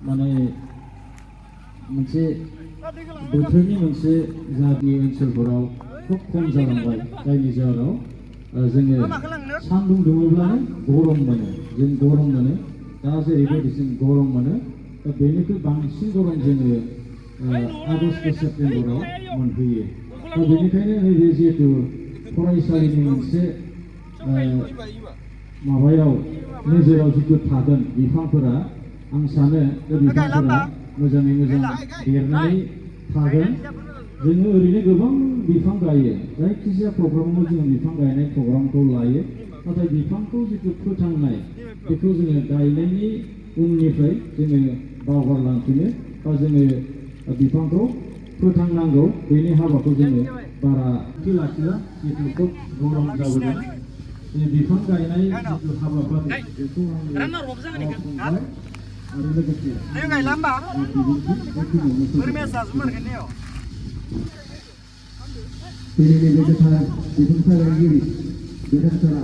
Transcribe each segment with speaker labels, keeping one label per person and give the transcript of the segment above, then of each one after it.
Speaker 1: माने मोनसे बोथोरनि मोनसे जायगानि ओनसोलफोराव खुब खम जालांबाय जायनि जाहोनाव जोङो सान्दुं दुङोब्लानो गरम मोनो जों गरम मोनो दा जेरैबायदि जों गरम मोनो दा बेनिख्रुइ बांसिन गरम जोङो आगष्ट सेप्तेम्बराव मोनहैयो दा बेनिखायनो नैबे जिहेतु फरायसालिनि मोनसे माबायाव नोजोराव जिथु थागोन बिफांफोरा आं सानो बे बिफांफोरा मोजाङै मोजां देरनानै थागोन जोङो ओरैनो गोबां बिफां गायो जायखिजाया प्रग्रामाव जोङो बिफां गायनाय प्रग्रामखौ लायो नाथाय बिफांखौ जिथु फोथांनाय बेखौ जोङो गायनायनि उननिफ्राय जोङो बावगारलांफिनो बा जोङो बिफांखौ फोथांनांगौ बेनि हाबाखौ जोङो बारा लाखिला जिथु खोब गरम जाबोदों बिफां गायनाय जिथु हाबाफारि बेखौ आङो मावफुंबाय आरो लोगोसे दिनैनि बे गोथार बिफां सागायगिरि गेदेरफोरा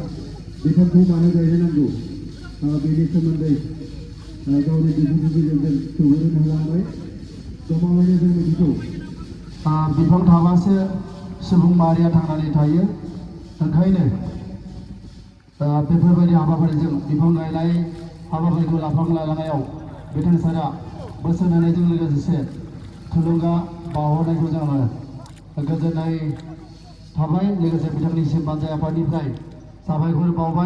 Speaker 1: बिफांखौ मानो गायनो नांगौ बेनि सोमोन्दै गावनि बिबुंथिनि गेजेरजों सुबुरुन होलांबाय गमामायैनो जों मिथिगौ बिफां थाबासो सुबुं माहारिया थांनानै थायो ओंखायनो बेफोरबायदि हाबाफारिजों बिफां गायनाय हाबाफारिखौ लाफालांनायाव बिथां सारा बोसोन होनायजों लोगोसे थुलुंगा बावहरनायखौ जोङो गोजोननाय थाबाय लोगोसे बिथांनिसिम बानजाय आफादनिफ्राय साबायखर बावबाय।